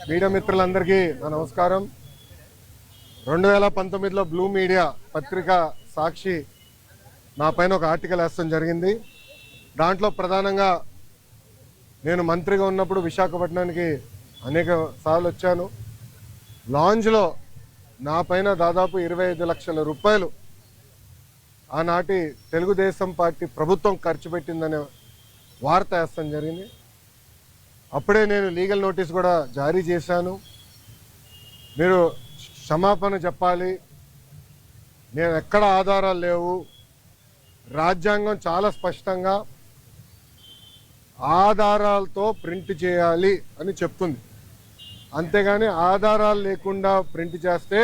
Media మిత్రులందరికీ నా నమస్కారం. 2019లో బ్లూ మీడియా పత్రిక సాక్షి నా పైన ఒక ఆర్టికల్ వేస్తాం జరిగింది. దాంట్లో ప్రధానంగా నేను మంత్రిగా ఉన్నప్పుడు విశాఖపట్నానికి అనేక సార్లు వచ్చాను. లాంజ్లో నా పైన దాదాపు 25 లక్షల రూపాయలు ఆనాటి తెలుగుదేశం పార్టీ ప్రభుత్వం ఖర్చు పెట్టిందనే వార్త వేస్తాం జరిగింది. అప్పుడే నేను లీగల్ నోటీస్ కూడా జారీ చేశాను. మీరు క్షమాపణ చెప్పాలి, నేను ఎక్కడ ఆధారాలు లేవు, రాజ్యాంగం చాలా స్పష్టంగా ఆధారాలతో ప్రింట్ చేయాలి అని చెప్తుంది. అంతేగాని ఆధారాలు లేకుండా ప్రింట్ చేస్తే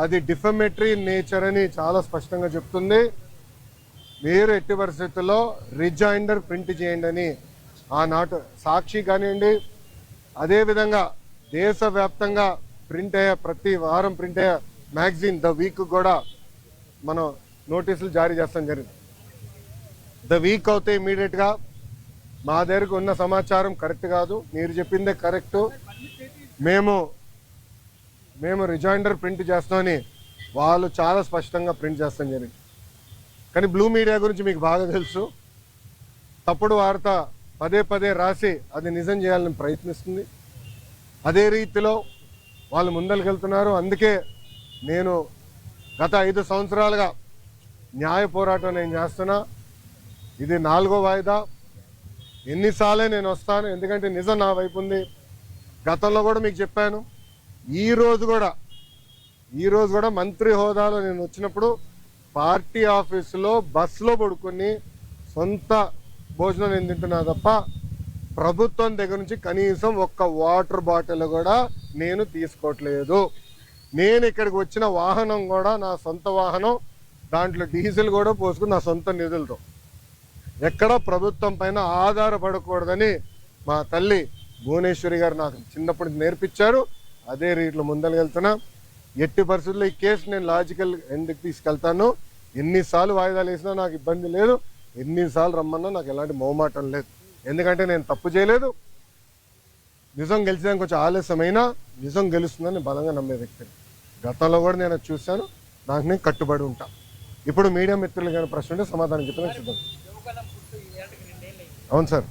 అది డిఫమేటరీ నేచర్ అని చాలా స్పష్టంగా చెప్తుంది. మీరు ఎట్టి పరిస్థితుల్లో రిజైండర్ ప్రింట్ చేయండి అని ఆనాటి సాక్షి కానివ్వండి, అదేవిధంగా దేశవ్యాప్తంగా ప్రింట్ అయ్యే ప్రతి వారం ప్రింట్ అయ్యే మ్యాగజైన్ ద వీక్ కూడా మనం నోటీసులు జారీ చేస్తాం జరిగింది. ద వీక్ అవుతే ఇమీడియట్గా మా దగ్గరకు ఉన్న సమాచారం కరెక్ట్ కాదు, మీరు చెప్పిందే కరెక్టు, మేము రిజైండర్ ప్రింట్ చేస్తామని వాళ్ళు చాలా స్పష్టంగా ప్రింట్ చేస్తాం జరిగింది. కానీ బ్లూ మీడియా గురించి మీకు బాగా తెలుసు. తప్పుడు వార్త పదే పదే రాసి అది నిజం చేయాలని ప్రయత్నిస్తుంది. అదే రీతిలో వాళ్ళు ముందరికెళ్తున్నారు. అందుకే నేను గత 5 సంవత్సరాలుగా న్యాయ పోరాటం నేను చేస్తున్నా. ఇది 4వ వాయిదా. ఎన్నిసార్లే నేను వస్తాను, ఎందుకంటే నిజం నా వైపు ఉంది. గతంలో కూడా మీకు చెప్పాను. ఈ రోజు కూడా మంత్రి హోదాలో నేను వచ్చినప్పుడు పార్టీ ఆఫీసులో బస్సులో పడుకొని సొంత భోజనం నేను తింటున్నా తప్ప ప్రభుత్వం దగ్గర నుంచి కనీసం ఒక్క వాటర్ బాటిల్ కూడా నేను తీసుకోవట్లేదు. నేను ఇక్కడికి వచ్చిన వాహనం కూడా నా సొంత వాహనం, దాంట్లో డీజిల్ కూడా పోసుకుని నా సొంత నిధులతో, ఎక్కడ ప్రభుత్వం పైన ఆధారపడకూడదని మా తల్లి భువనేశ్వరి గారు నాకు చిన్నప్పుడు నేర్పించారు. అదే రీతిలో ముందరకెళ్తున్నా. ఎట్టి పరిస్థితుల్లో ఈ కేసు నేను లాజికల్ ఎందుకు తీసుకెళ్తాను. ఎన్నిసార్లు వాయిదాలు వేసినా నాకు ఇబ్బంది లేదు, ఎన్నిసార్లు రమ్మన్నా నాకు ఎలాంటి మొహమాటం లేదు. ఎందుకంటే నేను తప్పు చేయలేదు. నిజం గెలిచడానికి కొంచెం ఆలస్యమైనా నిజం గెలుస్తుందని బలంగా నమ్మే వ్యక్తిని. గతంలో కూడా నేను చూశాను, నాకు నేను కట్టుబడి ఉంటా. ఇప్పుడు మీడియా మిత్రులు కానీ ప్రశ్న ఉంటే సమాధానం చెప్పిన సిద్ధం. అవును సార్,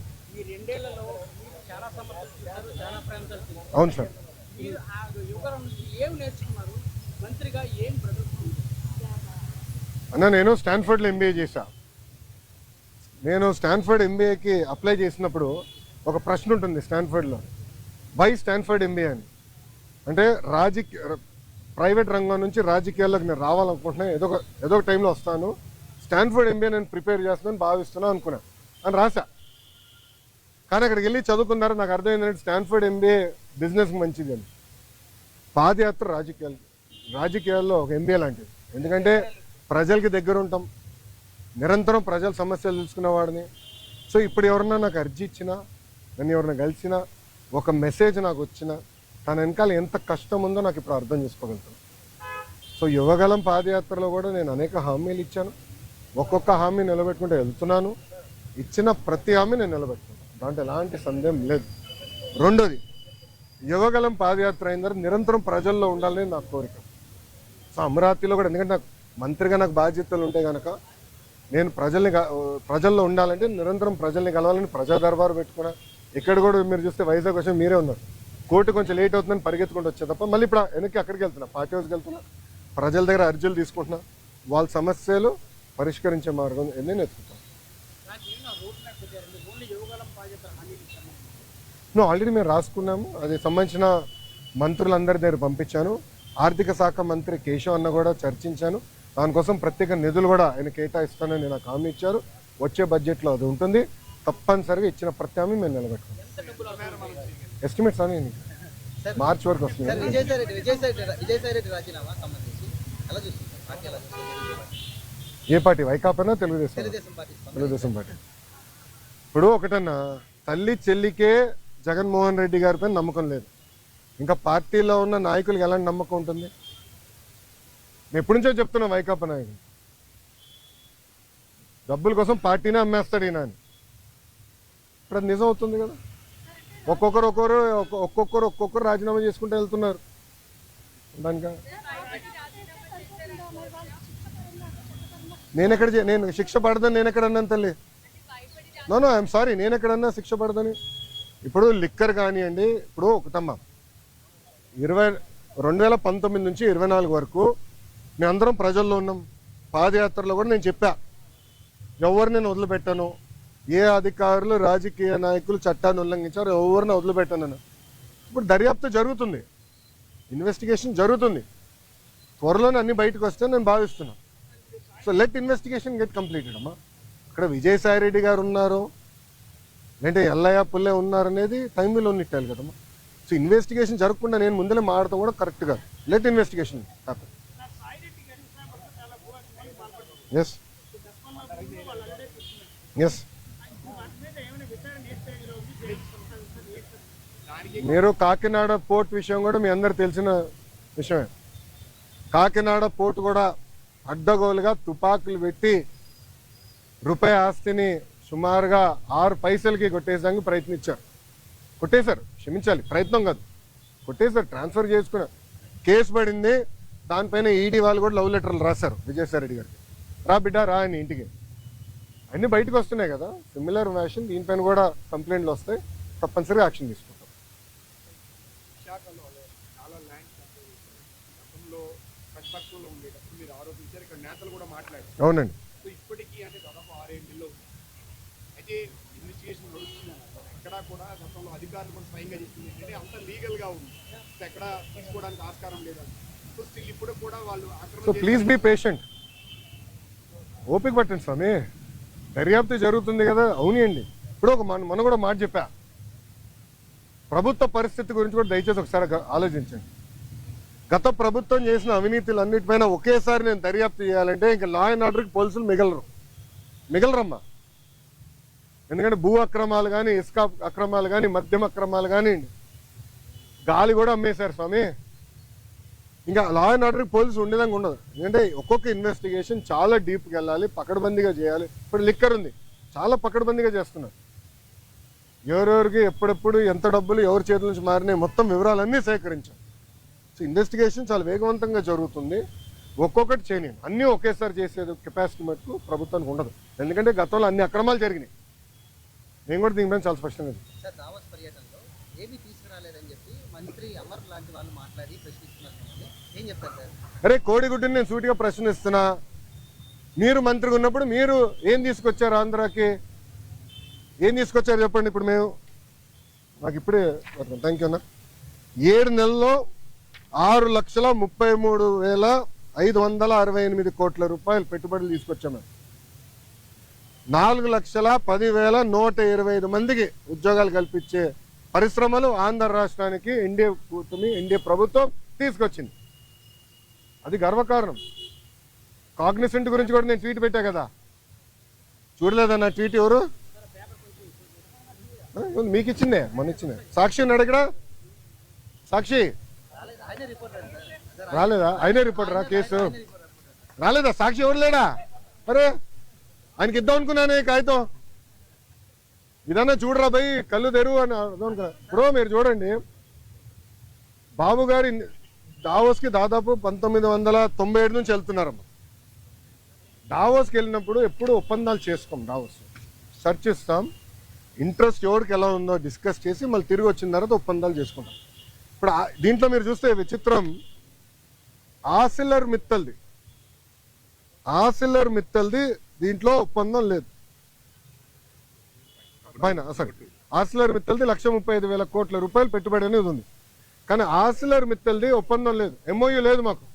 అవును సార్. అన్న, నేను స్టాన్ఫర్డ్లో ఎంబీఏ చేశా. నేను స్టాన్ఫర్డ్ ఎంబీఏకి అప్లై చేసినప్పుడు ఒక ప్రశ్న ఉంటుంది స్టాన్ఫర్డ్లో, వై స్టాన్ఫర్డ్ ఎంబీఏ అని. అంటే ప్రైవేట్ రంగం నుంచి రాజకీయాల్లోకి నేను రావాలనుకుంటున్నాను, ఏదో ఒక టైంలో వస్తాను, స్టాన్ఫర్డ్ ఎంబీఏ నేను ప్రిపేర్ చేస్తున్నాను భావిస్తున్నాను అనుకున్నాను అని రాశా. కానీ అక్కడికి వెళ్ళి చదువుకున్నారు, నాకు అర్థమైందంటే స్టాన్ఫర్డ్ ఎంబీఏ బిజినెస్కి మంచిది అని. పాదయాత్ర రాజకీయాల్లో ఒక ఎంబీఏ లాంటిది. ఎందుకంటే ప్రజలకి దగ్గర ఉంటాం, నిరంతరం ప్రజల సమస్యలు తెలుసుకునేవాడిని. సో ఇప్పుడు ఎవరన్నా నాకు అర్జీ ఇచ్చినా, నన్ను ఎవరైనా కలిసినా, ఒక మెసేజ్ నాకు వచ్చినా, తన వెనకాల ఎంత కష్టం ఉందో నాకు ఇప్పుడు అర్థం చేసుకోగలుగుతాను. సో యువగలం పాదయాత్రలో కూడా నేను అనేక హామీలు ఇచ్చాను. ఒక్కొక్క హామీ నిలబెట్టుకుంటూ వెళ్తున్నాను. ఇచ్చిన ప్రతి హామీ నేను నిలబెట్టుకున్నాను, దాంట్లో ఎలాంటి సందేహం లేదు. రెండోది, యువగలం పాదయాత్ర అయిన తర్వాత నిరంతరం ప్రజల్లో ఉండాలని నా కోరిక. సో అమరావతిలో కూడా, ఎందుకంటే నాకు మంత్రిగా నాకు బాధ్యతలు ఉంటాయి కనుక, నేను ప్రజల్లో ఉండాలంటే నిరంతరం ప్రజల్ని కలవాలని ప్రజా దర్బారు పెట్టుకున్నా. ఇక్కడ కూడా మీరు చూస్తే వైజాగ్ వచ్చి మీరే ఉన్నారు, కోర్టు కొంచెం లేట్ అవుతుందని పరిగెత్తుకుంటూ వచ్చే తప్ప మళ్ళీ ఇప్పుడు వెనక్కి అక్కడికి వెళ్తున్నా, పార్టీ హౌస్కి వెళ్తున్నా, ప్రజల దగ్గర అర్జీలు తీసుకుంటున్నా, వాళ్ళ సమస్యలు పరిష్కరించే మార్గం నేను ఎత్తుకుంటాను. ఆల్రెడీ మేము రాసుకున్నాము, అది సంబంధించిన మంత్రులందరి దగ్గర పంపించాను. ఆర్థిక శాఖ మంత్రి కేశవ్ అన్న కూడా చర్చించాను. దానికోసం ప్రత్యేక నిధులు కూడా ఆయన కేటాయిస్తానని నాకు హామీ ఇచ్చారు. వచ్చే బడ్జెట్లో అది ఉంటుంది. తప్పనిసరిగా ఇచ్చిన ప్రతి హామీ మేము నిలబెట్టుకున్నాం. ఎస్టిమేట్స్ అని మార్చి వరకు వస్తుంది. ఏ పార్టీ? వైకాపానా తెలుగుదేశం పార్టీ. ఇప్పుడు ఒకటన్నా, తల్లి చెల్లికే జగన్మోహన్ రెడ్డి గారిపై నమ్మకం లేదు, ఇంకా పార్టీలో ఉన్న నాయకులకు ఎలాంటి నమ్మకం ఉంటుంది? నేను ఎప్పటి నుంచో చెప్తున్నా, వైకాపా నాయకులు డబ్బుల కోసం పార్టీనే అమ్మేస్తాడు ఈయన అని. ఇప్పుడు అది నిజం అవుతుంది కదా. ఒక్కొక్కరు రాజీనామా చేసుకుంటూ వెళ్తున్నారు. దానికా నేను శిక్ష పడదని నేను ఎక్కడన్నాను తల్లి? నో ఐఎమ్ సారీ, నేను ఎక్కడన్నా శిక్ష పడదని? ఇప్పుడు లిక్కర్ కానివ్వండి, ఇప్పుడు ఒకటమ్మా 2019 నుంచి 24 వరకు మేమందరం ప్రజల్లో ఉన్నాం. పాదయాత్రలో కూడా నేను చెప్పా, ఎవరు నేను వదిలిపెట్టాను, ఏ అధికారులు రాజకీయ నాయకులు చట్టాన్ని ఉల్లంఘించారు ఎవరిని వదిలిపెట్టాను. ఇప్పుడు దర్యాప్తు జరుగుతుంది, ఇన్వెస్టిగేషన్ జరుగుతుంది, త్వరలోనే అన్ని బయటకు వస్తే నేను భావిస్తున్నాను. So let investigation get completed అమ్మా. ఇక్కడ విజయసాయి రెడ్డి గారు ఉన్నారు, లేదంటే ఎల్లయ్య పుల్లే ఉన్నారు అనేది టైంలో ఉన్నట్టాలి కదమ్మా. సో ఇన్వెస్టిగేషన్ జరగకుండా నేను ముందరే మాడతాం కూడా కరెక్ట్ కాదు. Let investigation happen. Yes yes మీరు కాకినాడ పోర్ట్ విషయం కూడా మీ అందరు తెలిసిన విషయమే. కాకినాడ పోర్ట్ కూడా అడ్డగోలుగా తుపాకులు పెట్టి రూపాయి ఆస్తిని సుమారుగా 6 పైసలకి కొట్టేసానికి ప్రయత్నించారు. కొట్టేశారు, క్షమించాలి, ప్రయత్నం కాదు, కొట్టేశారు, ట్రాన్స్ఫర్ చేసుకున్నారు. కేసు పడింది, దానిపైన ఈడీ వాళ్ళు కూడా లవ్ లెటర్లు రాశారు విజయసాయి రెడ్డి గారికి. రా బిడ్డ రా అని ఇంటికి. అన్నీ బయటకు వస్తున్నాయి కదా, సిమిలర్ ఫ్యాషన్ దీనిపైన కూడా కంప్లైంట్లు వస్తాయి, తప్పనిసరిగా యాక్షన్ తీసుకుంటాం. అవునండి. సో ప్లీజ్ బీ పేషెంట్, ఓపిక పట్టండి స్వామి, దర్యాప్తు జరుగుతుంది కదా. అవునండి, ఇప్పుడు మనం కూడా మాట చెప్పా, ప్రభుత్వ పరిస్థితి గురించి కూడా దయచేసి ఒకసారి ఆలోచించండి. గత ప్రభుత్వం చేసిన అవినీతులు అన్నిటిపైన ఒకేసారి నేను దర్యాప్తు చేయాలంటే ఇంకా లా అండ్ ఆర్డర్కి పోలీసులు మిగలరమ్మా. ఎందుకంటే భూ అక్రమాలు కానీ, ఇసుక అక్రమాలు కానీ, మద్యం అక్రమాలు కానీ, గాలి కూడా అమ్మేశారు స్వామి. ఇంకా లా అండ్ ఆర్డర్కి పోలీసులు ఉండేదాకా ఉండదు. ఎందుకంటే ఒక్కొక్క ఇన్వెస్టిగేషన్ చాలా డీప్కి వెళ్ళాలి, పకడ్బందీగా చేయాలి. ఇప్పుడు లిక్కర్ ఉంది, చాలా పకడ్బందీగా చేస్తున్నారు. ఎవరెవరికి ఎప్పుడెప్పుడు ఎంత డబ్బులు ఎవరి చేతుల నుంచి మారినాయి మొత్తం వివరాలన్నీ సేకరించాం. సో ఇన్వెస్టిగేషన్ చాలా వేగవంతంగా జరుగుతుంది. ఒక్కొక్కటి చేయనివ్వండి, అన్నీ ఒకేసారి చేసేది కెపాసిటీ మటుకు ప్రభుత్వానికి ఉండదు. ఎందుకంటే గతంలో అన్ని అక్రమాలు జరిగినాయి. నేను కూడా దీనిపైన చాలా స్పష్టంగా అరే కోడిగుడ్డుని నేను సూటిగా ప్రశ్నిస్తున్నా. మీరు మంత్రిగా ఉన్నప్పుడు మీరు ఏం తీసుకొచ్చారు ఆంధ్రాకి? ఏం తీసుకొచ్చారు చెప్పండి. ఇప్పుడు మేము నాకు ఇప్పుడే థ్యాంక్ యూ అన్న, 7 నెలల్లో 6,33,568 కోట్ల రూపాయలు పెట్టుబడులు తీసుకొచ్చాము. 4,10,125 మందికి ఉద్యోగాలు కల్పించే పరిశ్రమలు ఆంధ్ర రాష్ట్రానికి ఎన్డీఏ ప్రభుత్వం తీసుకొచ్చింది. అది గర్వకారణం. కాగ్నిసెంట్ గురించి కూడా నేను ట్వీట్ పెట్టా కదా, చూడలేదన్న ట్వీట్? ఎవరు మీకు ఇచ్చిందే, మొన్న ఇచ్చిందే. సాక్షి ఉన్నాడు ఇక్కడ, సాక్షి రాలేదా? ఆయనే రిపోర్టరా? కేసు రాలేదా? సాక్షి ఎవరు లేడా? అరే ఆయనకి ఇద్దాం అనుకున్నానే కాగితం. ఇదన్నా చూడరా భయ్, కళ్ళు తెరువు అని అర్థం అనుకున్నా. ఇప్పుడు మీరు చూడండి, బాబు గారి డావోస్కి దాదాపు 1997 నుంచి వెళ్తున్నారమ్మ. డావోస్కి వెళ్ళినప్పుడు ఎప్పుడు ఒప్పందాలు చేసుకోం. డావోస్ సెర్చ్ ఇస్తాం, ఇంట్రెస్ట్ ఎవరికి ఎలా ఉందో డిస్కస్ చేసి మళ్ళీ తిరిగి వచ్చిన తర్వాత ఒప్పందాలు చేసుకుంటాం. ఇప్పుడు దీంట్లో మీరు చూస్తే విచిత్రం, ఆసిల్లర్ మిత్తల్ది దీంట్లో ఒప్పందం లేదు. పైన అసలు ఆసిల్లర్ మిత్తల్ది 1,35,000 కోట్ల రూపాయలు పెట్టుబడి అనేది ఉంది. కానీ ఆసిల్లర్ మిత్తల్ది ఒప్పందం లేదు, ఎంఓయూ లేదు. మాకు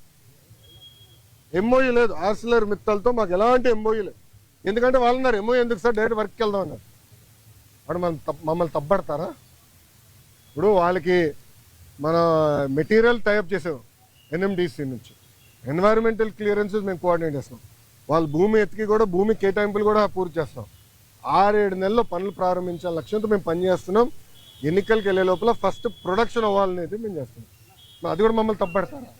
ఎంఓయూ లేదు ఆసిల్లర్ మిత్తల్తో, మాకు ఎలాంటి ఎంఓయూ లేదు. ఎందుకంటే వాళ్ళు అన్నారు ఎంఓయూ ఎందుకు సార్, డైరెక్ట్ వర్క్కి వెళ్దాం అన్నారు. వాడు మమ్మల్ని తప్పడతారా? ఇప్పుడు వాళ్ళకి మన మెటీరియల్ టైప్ చేసాం ఎన్ఎండిసి నుంచి, ఎన్వైరన్మెంటల్ క్లియరెన్సెస్ మేము కోఆర్డినేట్ చేస్తాం. వాళ్ళు భూమి ఎత్తికి కూడా భూమి కేటాయింపులు కూడా పూర్తి చేస్తాం. 6-7 నెలల్లో పనులు ప్రారంభించాల లక్ష్యంతో మేము పనిచేస్తున్నాం. ఎన్నికలకు వెళ్ళే లోపల ఫస్ట్ ప్రొడక్షన్ అవ్వాలనేది మేము చేస్తున్నాం. అది కూడా మమ్మల్ని తప్పడతారా?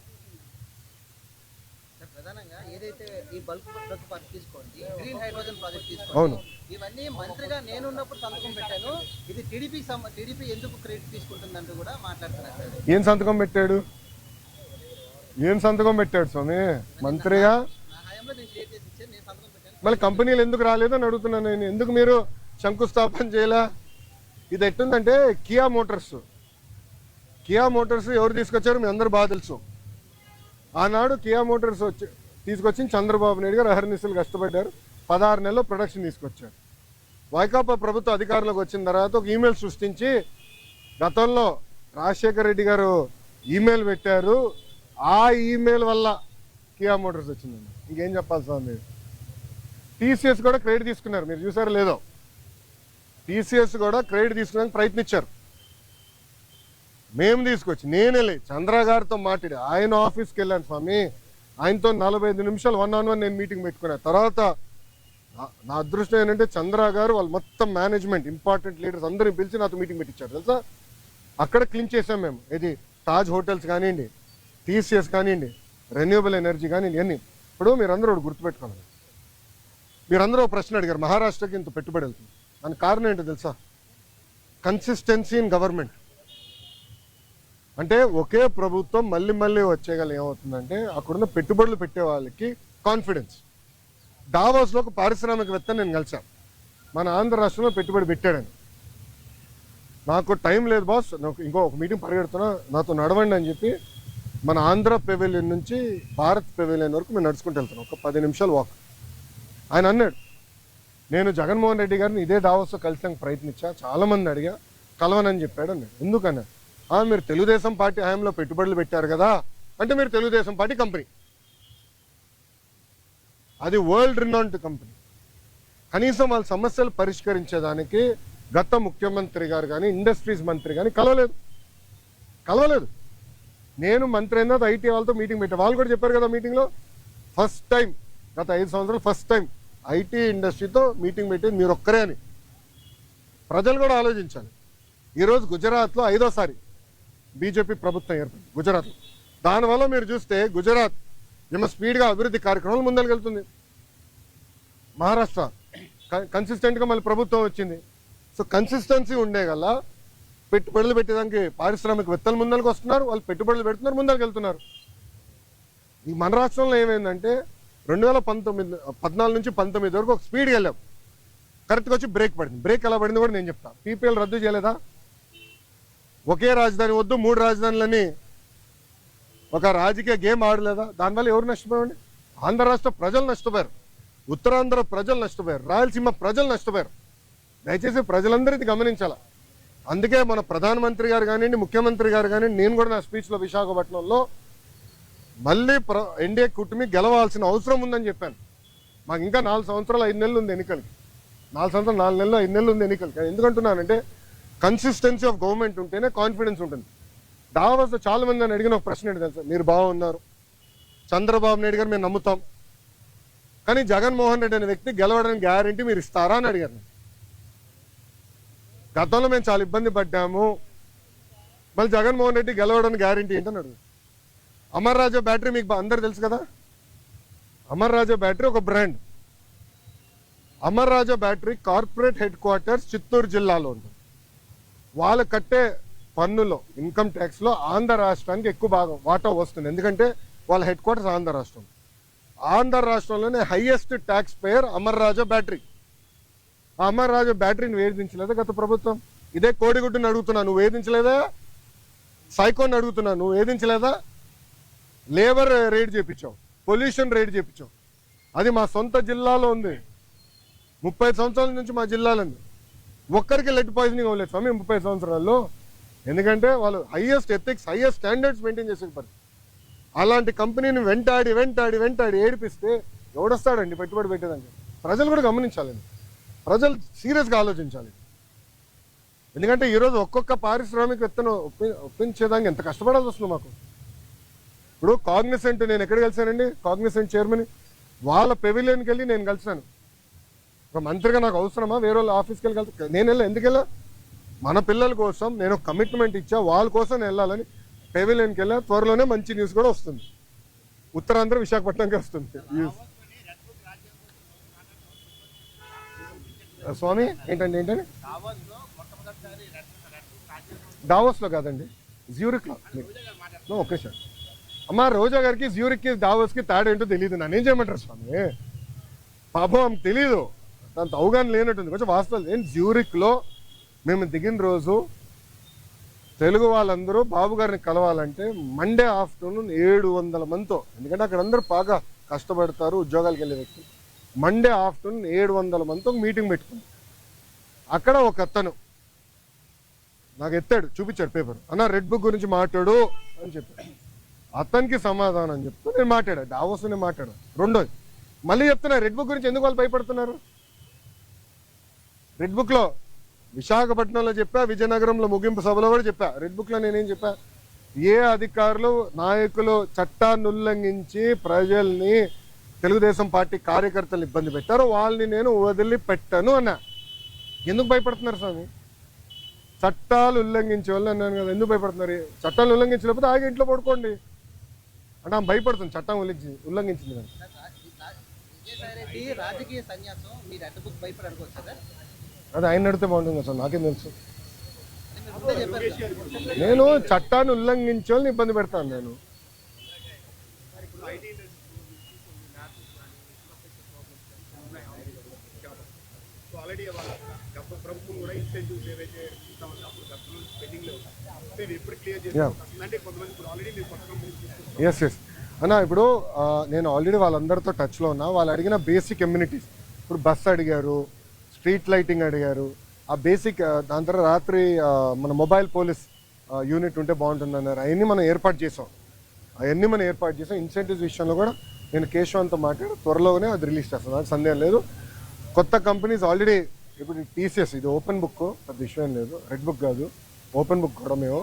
ప్రధానంగా ఏదైతే ఈ బల్క్ డ్రగ్ పార్క్ తీసుకోండి, గ్రీన్ హైడ్రోజన్ ప్రాజెక్ట్ తీసుకోండి, అవును, ఇవన్నీ మంత్రిగా నేనున్నప్పుడు సంతకం పెట్టాను. ఇది టీడీపీ ఎందుకు క్రెడిట్ తీసుకుంటుందంటూ కూడా మాట్లాడుతున్నారు సార్. ఏం సంతకం పెట్టాడు? ఏం సంతకం పెట్టాడు స్వామి? మంత్రిగా నా హయాంలో నేను క్రియేట్ చేసి ఇచ్చాను, నేను సంతకం పెట్టాను. మళ్ళీ కంపెనీలు ఎందుకు రాలేదని అడుగుతున్నాను నేను. ఎందుకు మీరు శంకుస్థాపన చేయలే? ఇది ఎట్టుందంటే కియా మోటార్స్ ఎవరు తీసుకొచ్చారు మీ అందరూ బాగా తెలుసు. ఆనాడు కియా మోటార్స్ తీసుకొచ్చి చంద్రబాబు నాయుడు గారు అహర్నిశలు కష్టపడ్డారు. 16 నెలల్లో ప్రొడక్షన్ తీసుకొచ్చారు. వైకాపా ప్రభుత్వ అధికారంలోకి వచ్చిన తర్వాత ఒక ఈమెయిల్ సృష్టించి గతంలో రాజశేఖర రెడ్డి గారు ఈమెయిల్ పెట్టారు, ఆ ఈమెయిల్ వల్ల కియా మోటార్స్ వచ్చిందండి. ఇంకేం చెప్పాలి స్వామి? టీసీఎస్ కూడా క్రెడిట్ తీసుకున్నారు, మీరు చూసారో లేదో. టీసీఎస్ కూడా క్రెడిట్ తీసుకోవడానికి ప్రయత్నించారు. మేము తీసుకొచ్చి నేనే చంద్ర గారితో మాట్లాడి ఆయన ఆఫీస్కి వెళ్ళాను స్వామి. ఆయనతో 45 నిమిషాలు 1-on-1 నేను మీటింగ్ పెట్టుకున్నాను. తర్వాత నా అదృష్టం ఏంటంటే చంద్ర గారు వాళ్ళు మొత్తం మేనేజ్మెంట్ ఇంపార్టెంట్ లీడర్స్ అందరిని పిలిచి నాతో మీటింగ్ పెట్టించారు తెలుసా. అక్కడ క్లీన్ చేసాం మేము. ఇది తాజ్ హోటల్స్ కానివ్వండి, టీసీఎస్ కానివ్వండి, రెన్యూబుల్ ఎనర్జీ కానివ్వండి, అన్నీ. ఇప్పుడు మీరందరూ ఒకటి గుర్తుపెట్టుకోవాలి. మీరందరూ ఒక ప్రశ్న అడిగారు, మహారాష్ట్రకి ఇంత పెట్టుబడి వెళ్తుంది. దానికి కారణం ఏంటో తెలుసా? Consistency in government. అంటే ఒకే ప్రభుత్వం మళ్ళీ మళ్ళీ వచ్చేగల ఏమవుతుందంటే అక్కడున్న పెట్టుబడులు పెట్టే వాళ్ళకి కాన్ఫిడెన్స్. డావోస్లో ఒక పారిశ్రామికవేత్త నేను కలిసాను, మన ఆంధ్ర రాష్ట్రంలో పెట్టుబడి పెట్టాడని. నాకు టైం లేదు బాస్, నాకు ఇంకో మీటింగ్ పరిగెడుతున్నా, నాతో నడవండి అని చెప్పి మన ఆంధ్ర పెవిలియన్ నుంచి భారత్ పెవిలియన్ వరకు మేము నడుచుకుంటూ వెళ్తున్నాం. ఒక 10 నిమిషాలు వాక్. ఆయన అన్నాడు, నేను జగన్మోహన్ రెడ్డి గారిని ఇదే డావోస్లో కలిసానికి ప్రయత్నించా, చాలామంది అడిగా, కలవనని చెప్పాడు అన్నాడు. ఎందుకన్నా? మీరు తెలుగుదేశం పార్టీ హయాంలో పెట్టుబడులు పెట్టారు కదా అంటే మీరు తెలుగుదేశం పార్టీ కంపెనీ, అది వరల్డ్ రినౌండ్ కంపెనీ. కనీసం వాళ్ళ సమస్యలు పరిష్కరించేదానికి గత ముఖ్యమంత్రి గారు కానీ ఇండస్ట్రీస్ మంత్రి కానీ కలవలేదు. నేను మంత్రి అయిన ఐటీ వాళ్ళతో మీటింగ్ పెట్టా, వాళ్ళు కూడా చెప్పారు కదా మీటింగ్లో. ఫస్ట్ టైం గత 5 సంవత్సరాలు ఫస్ట్ టైం ఐటీ ఇండస్ట్రీతో మీటింగ్ పెట్టేది మీరు ఒక్కరే అని. ప్రజలు కూడా ఆలోచించాలి. ఈరోజు గుజరాత్లో 5వ బీజేపీ ప్రభుత్వం ఏర్పడింది గుజరాత్లో. దానివల్ల మీరు చూస్తే గుజరాత్ ఏమో స్పీడ్గా అభివృద్ధి కార్యక్రమాలు ముందరికెళ్తుంది. మహారాష్ట్ర కన్సిస్టెంట్గా మళ్ళీ ప్రభుత్వం వచ్చింది. సో కన్సిస్టెన్సీ ఉండే గల పెట్టుబడులు పెట్టేదానికి పారిశ్రామికవేత్తలు ముందరికి వస్తున్నారు, వాళ్ళు పెట్టుబడులు పెడుతున్నారు, ముందరికి వెళ్తున్నారు. ఈ మన రాష్ట్రంలో ఏమైందంటే 2014 నుంచి 19 వరకు ఒక స్పీడ్గా వెళ్ళాం, కరెక్ట్గా వచ్చి బ్రేక్ పడింది. బ్రేక్ ఎలా పడింది కూడా నేను చెప్తాను. పీపీఎల్ రద్దు చేయలేదా? ఒకే రాజధాని వద్దు 3 రాజధానులని ఒక రాజకీయ గేమ్ ఆడలేదా? దానివల్ల ఎవరు నష్టపోయారండి? ఆంధ్ర రాష్ట్ర ప్రజలు నష్టపోయారు, ఉత్తరాంధ్ర ప్రజలు నష్టపోయారు, రాయలసీమ ప్రజలు నష్టపోయారు. దయచేసి ప్రజలందరిది గమనించాల. అందుకే మన ప్రధానమంత్రి గారు కానివ్వండి, ముఖ్యమంత్రి గారు కానివ్వండి, నేను కూడా నా స్పీచ్లో విశాఖపట్నంలో మళ్ళీ ఎన్డీఏ కూటమి గెలవాల్సిన అవసరం ఉందని చెప్పాను. మాకు ఇంకా 4 సంవత్సరాలు 5 నెలలు ఉంది ఎన్నికలకి. 4 సంవత్సరాలు 4 నెలలు 5 నెలలు ఉంది ఎన్నికలకి. ఎందుకంటున్నానంటే కన్సిస్టెన్సీ ఆఫ్ గవర్నమెంట్ ఉంటేనే కాన్ఫిడెన్స్ ఉంటుంది. దావాస్లో చాలా మంది అని అడిగిన ఒక ప్రశ్న ఏంటి తెలుసా? మీరు బాగున్నారు, చంద్రబాబు నాయుడు గారు మేము నమ్ముతాం, కానీ జగన్మోహన్ రెడ్డి అనే వ్యక్తి గెలవడానికి గ్యారంటీ మీరు ఇస్తారా అని అడిగారు. గతంలో మేము చాలా ఇబ్బంది పడ్డాము, మళ్ళీ జగన్మోహన్ రెడ్డి గెలవడానికి గ్యారంటీ ఏంటని అడుగు. అమర్ రాజా బ్యాటరీ మీకు అందరు తెలుసు కదా. అమర్ రాజా బ్యాటరీ ఒక brand. Amar Raja battery corporate headquarters Chittoor జిల్లాలో ఉంటుంది. వాళ్ళు కట్టే పన్నులో ఇన్కమ్ ట్యాక్స్లో ఆంధ్ర రాష్ట్రానికి ఎక్కువ భాగం వాటా వస్తుంది. ఎందుకంటే వాళ్ళ హెడ్ క్వార్టర్స్ ఆంధ్ర రాష్ట్రం. ఆంధ్ర రాష్ట్రంలోనే highest tax payer Amar Raja battery. ఆ అమర్ రాజా బ్యాటరీని వేధించలేదా గత ప్రభుత్వం? ఇదే కోడిగుడ్డుని అడుగుతున్నా, నువ్వు వేధించలేదా? సైకోని అడుగుతున్నా, నువ్వు వేధించలేదా? లేబర్ రేట్ చేయించావు, పొల్యూషన్ రేట్ చేయించావు. అది మా సొంత జిల్లాలో ఉంది. 30 సంవత్సరాల నుంచి మా జిల్లాలో ఉంది. ఒక్కరికి లెడ్ పాయిజనింగ్ అవ్వలేదు స్వామి 30 సంవత్సరాల్లో. ఎందుకంటే వాళ్ళు highest ethics, highest standards maintain చేసే పరిస్థితి. అలాంటి కంపెనీని వెంటాడి ఏడిపిస్తే ఎవడొస్తాడండి పెట్టుబడి పెట్టేదానికి? ప్రజలు కూడా గమనించాలండి, ప్రజలు సీరియస్గా ఆలోచించాలి. ఎందుకంటే ఈరోజు ఒక్కొక్క పారిశ్రామికవేత్తను ఒప్పించేదానికి ఎంత కష్టపడాల్సి వస్తుంది మాకు. ఇప్పుడు కాగ్నిసెంట్ నేను ఎక్కడ కలిసానండి? కాగ్నిసెంట్ చైర్మన్ వాళ్ళ పెవిలియన్కి వెళ్ళి నేను కలిసాను. ఒక మంత్రిగా నాకు అవసరమా వేరే వాళ్ళ ఆఫీస్కి వెళ్ళి కలిసి? నేను వెళ్ళా. ఎందుకు వెళ్ళా? మన పిల్లల కోసం నేను కమిట్మెంట్ ఇచ్చా, వాళ్ళ కోసం నేను వెళ్ళాలని పెవిలియన్కి వెళ్ళా. త్వరలోనే మంచి న్యూస్ కూడా వస్తుంది, ఉత్తరాంధ్ర విశాఖపట్నంకి వస్తుంది. స్వామి ఏంటండి ఏంటండి దావోస్లో కాదండి, జ్యూరిక్లో. Okay sir. అమ్మ రోజా గారికి జ్యూరిక్కి దావోస్కి తేడా ఏంటో తెలియదు, నన్ను ఏం చేయమంటారు స్వామి? పాపం ఆమెకు తెలీదు, దాంతో అవగాహన లేనట్టుంది. కొంచెం వాస్తవాలు ఏంటి, జ్యూరిక్లో మేము దిగిన రోజు తెలుగు వాళ్ళందరూ బాబు గారిని కలవాలంటే మండే ఆఫ్టర్నూన్ 700 మందితో, ఎందుకంటే అక్కడ అందరూ బాగా కష్టపడతారు ఉద్యోగాలకు వెళ్ళే వ్యక్తులు. మండే ఆఫ్టర్నూన్ 700 మందితో ఒక మీటింగ్ పెట్టుకుంది. అక్కడ ఒక అతను నాకు ఎత్తాడు, చూపించాడు పేపర్, అన్న రెడ్ బుక్ గురించి మాట్లాడు అని చెప్పాడు. అతనికి సమాధానం చెప్తూ నేను మాట్లాడా, దావోస్ నేను మాట్లాడాను. రెండోది మళ్ళీ చెప్తున్నా, రెడ్ బుక్ గురించి ఎందుకు వాళ్ళు భయపడుతున్నారు? రెడ్ బుక్లో విశాఖపట్నంలో చెప్పా, విజయనగరంలో ముగింపు సభలో కూడా చెప్పా. రెడ్ బుక్లో నేనేం చెప్పా, ఏ అధికారులు నాయకులు చట్టాన్ని ఉల్లంఘించి ప్రజల్ని, తెలుగుదేశం పార్టీ కార్యకర్తలు ఇబ్బంది పెట్టారో వాళ్ళని నేను వదిలిపెట్టను అన్నా. ఎందుకు భయపడుతున్నారు స్వామి? చట్టాలు ఉల్లంఘించే వాళ్ళు అన్నాను కదా, ఎందుకు భయపడుతున్నారు? చట్టాలు ఉల్లంఘించలేకపోతే ఆగి ఇంట్లో పడుకోండి అంటే ఆమె భయపడుతుంది, చట్టం ఉల్లంఘించింది కదా. విజయసాయిరెడ్డి రాజకీయ సన్యాసం, మీ రెడ్ బుక్ భయపడి అనుకోవచ్చు కదా? అది ఆయన నడితే బాగుంటుంది కదా సార్, నాకేం తెలుసు. మీరు ముందే చెప్పారు. నేను చట్టాన్ని ఉల్లంఘించే వాళ్ళని ఇబ్బంది పెడతాను నేను. ఎస్ ఎస్ అన్న, ఇప్పుడు నేను ఆల్రెడీ వాళ్ళందరితో టచ్లో ఉన్నా. వాళ్ళు అడిగిన బేసిక్ కమ్యూనిటీస్, ఇప్పుడు బస్ అడిగారు, స్ట్రీట్ లైటింగ్ అడిగారు, ఆ బేసిక్. దాని తర్వాత రాత్రి మన మొబైల్ పోలీస్ యూనిట్ ఉంటే బాగుంటుంది అన్నారు. అవన్నీ మనం ఏర్పాటు చేసాం. ఇన్సెంటివ్స్ విషయంలో కూడా నేను కేశవంతో మాట్లాడి త్వరలోనే అది రిలీజ్ చేస్తాను, నాకు సందేహం లేదు. కొత్త కంపెనీస్ ఆల్రెడీ, ఇప్పుడు టీసీఎస్ ఇది ఓపెన్ బుక్, పెద్ద విషయం లేదు, రెడ్ బుక్ కాదు, ఓపెన్ బుక్ కూడా మేము.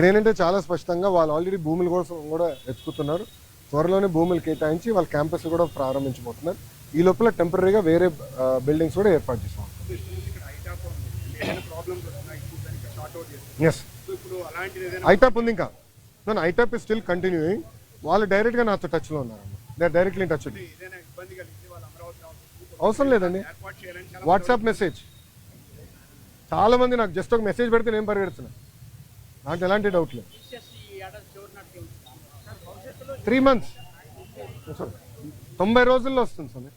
ఏంటంటే చాలా స్పష్టంగా వాళ్ళు ఆల్రెడీ భూముల కోసం కూడా ఎత్తుకుతున్నారు. త్వరలోనే భూములు కేటాయించి వాళ్ళ క్యాంపస్ కూడా ప్రారంభించబోతున్నారు. ఈ లోపల టెంపరీగా వేరే బిల్డింగ్స్ కూడా ఏర్పాటు చేస్తాం. ఎస్, ఐటాప్ ఉంది ఇంకా. నన్ను ఐటాప్ ఇస్ స్టిల్ కంటిన్యూయింగ్. వాళ్ళు డైరెక్ట్గా నాతో టచ్లో ఉన్నారు, దే డైరెక్ట్లీ ఇన్ టచ్. అవసరం లేదండి, వాట్సాప్ మెసేజ్. చాలా మంది నాకు జస్ట్ ఒక మెసేజ్ పెడితే నేను పరిగెడుతున్నా, నాకు ఎలాంటి డౌట్ లేదు. 3 months 90 రోజుల్లో వస్తుంది సార్.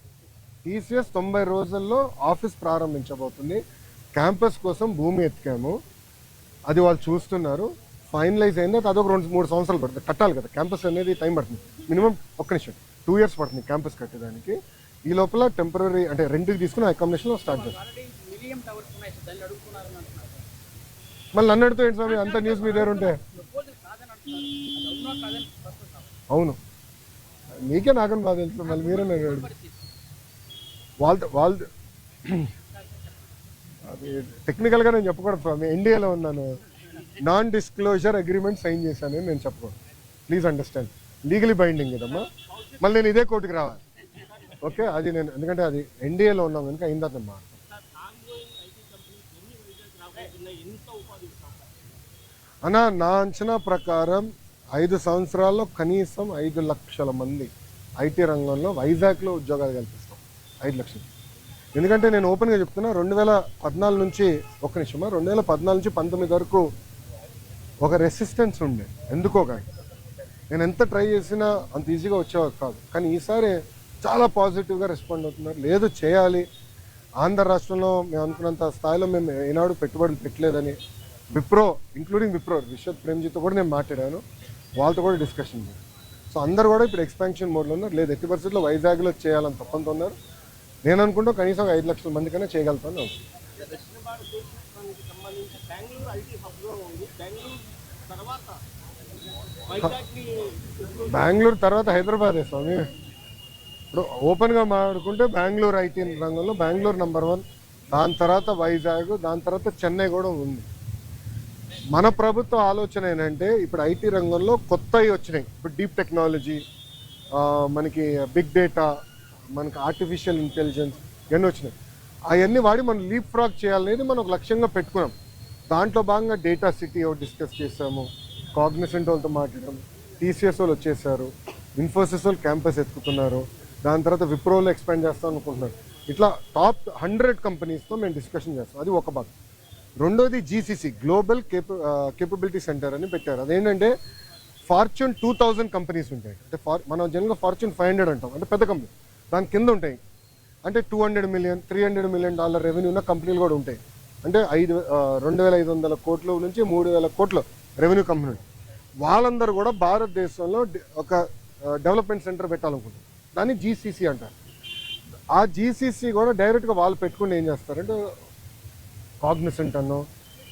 టీసీఎస్ 90 రోజుల్లో ఆఫీస్ ప్రారంభించబోతుంది. క్యాంపస్ కోసం భూమి ఎత్తికాము, అది వాళ్ళు చూస్తున్నారు. ఫైనలైజ్ అయింది, అదొక 2-3 సంవత్సరాలు పడుతుంది. కట్టాలి కదా, క్యాంపస్ అనేది టైం పడుతుంది. మినిమం 2 years పడుతుంది క్యాంపస్ కట్టేదానికి. ఈ లోపల టెంపరీ అంటే రెంట్కి తీసుకుని అకామిడేషన్లో స్టార్ట్ చేస్తాం. మళ్ళీ నన్ను అడుగుతూ ఏంటి స్వామి, అంత న్యూస్ మీ దగ్గర ఉంటే? అవును, మీకే నాకని బాగా తెలుసు, మళ్ళీ మీరే వాళ్ళు అది టెక్నికల్గా నేను చెప్పకూడదు స్వామి. ఎన్డీఏలో ఉన్నాను, నాన్ డిస్క్లోజర్ అగ్రిమెంట్ సైన్ చేశాను నేను చెప్పకూడదు. ప్లీజ్ అండర్స్టాండ్, లీగలీ బైండింగ్ కదమ్మా. మళ్ళీ నేను ఇదే కోర్టుకి రావాలి. ఓకే, అది నేను ఎందుకంటే అది ఎన్డీఏలో ఉన్నాం కనుక అయిందమ్మా. అన్న, నా అంచనా ప్రకారం 5 సంవత్సరాల్లో కనీసం 5 లక్షల మంది ఐటీ రంగంలో వైజాగ్లో ఉద్యోగాలు కల్పిస్తాం. 5 లక్షలు. ఎందుకంటే నేను ఓపెన్గా చెప్తున్నా, 2014 నుంచి 2014 నుంచి 19 వరకు ఒక రెసిస్టెన్స్ ఉండే. ఎందుకో కానీ నేను ఎంత ట్రై చేసినా అంత ఈజీగా వచ్చేవారు కాదు. కానీ ఈసారి చాలా పాజిటివ్గా రెస్పాండ్ అవుతున్నారు. లేదు చేయాలి, ఆంధ్ర రాష్ట్రంలో మేము అనుకున్నంత స్థాయిలో మేము ఏనాడు పెట్టుబడులు పెట్టలేదని విప్రో, ఇంక్లూడింగ్ విప్రో విశ్వత్ ప్రేమ్జీతో కూడా నేను మాట్లాడాను, వాళ్ళతో కూడా డిస్కషన్ చేశాను. సో అందరు కూడా ఇప్పుడు ఎక్స్పాన్షన్ మోడ్లో ఉన్నారు. లేదు ఎట్టి పరిస్థితుల్లో వైజాగ్లో చేయాలని తప్పంతో ఉన్నారు. నేను అనుకుంటూ కనీసం 5 లక్షల మంది కన్నా చేయగలుగుతాను. బెంగళూరు తర్వాత హైదరాబాదే స్వామి. ఇప్పుడు ఓపెన్గా మాట్లాడుకుంటే బెంగళూరు ఐటీ రంగంలో బెంగళూరు నెంబర్ 1, దాని తర్వాత వైజాగ్, దాని తర్వాత చెన్నై కూడా ఉంది. మన ప్రభుత్వ ఆలోచన ఏంటంటే ఇప్పుడు ఐటీ రంగంలో కొత్తవి వచ్చినాయి. ఇప్పుడు డీప్ టెక్నాలజీ, మనకి బిగ్ డేటా, మనకి ఆర్టిఫిషియల్ ఇంటెలిజెన్స్ ఇవన్నీ వచ్చినాయి. అవన్నీ వాడి మనం లీప్ ఫ్రాగ్ చేయాలనేది మనం ఒక లక్ష్యంగా పెట్టుకున్నాం. దాంట్లో భాగంగా డేటా సిటీ డిస్కస్ చేసాము, కాగ్నిసెంట్ వాళ్ళతో మాట్లాడాము, టీసీఎస్ వాళ్ళు వచ్చేసారు, ఇన్ఫోసిస్ వాళ్ళు క్యాంపస్ ఎత్తుకుతున్నారు, దాని తర్వాత విప్రోలో ఎక్స్పాండ్ చేస్తాం అనుకుంటున్నారు. ఇట్లా టాప్ 100 కంపెనీస్తో మేము డిస్కషన్ చేస్తాం. అది ఒక భాగం. రెండోది జీసీసీ, గ్లోబల్ కేపబిలిటీ సెంటర్ అని పెట్టారు. అదేంటంటే ఫార్చ్యూన్ 2000 కంపెనీస్ ఉంటాయి. అంటే మనం జనరల్గా ఫార్చ్యూన్ 500 అంటాం, అంటే పెద్ద కంపెనీ. దాని కింద ఉంటాయి అంటే $200 మిలియన్ $300 మిలియన్ రెవెన్యూ ఉన్న కంపెనీలు కూడా ఉంటాయి. అంటే 2,500 కోట్ల నుంచి 3,000 కోట్ల రెవెన్యూ కంపెనీలు. వాళ్ళందరూ కూడా భారతదేశంలో ఒక డెవలప్మెంట్ సెంటర్ పెట్టాలనుకుంటారు. దాన్ని జీసీసీ అంటారు. ఆ జీసీసీ కూడా డైరెక్ట్గా వాళ్ళు పెట్టుకుని ఏం చేస్తారంటే కాగ్నిసెంట్ అన్నో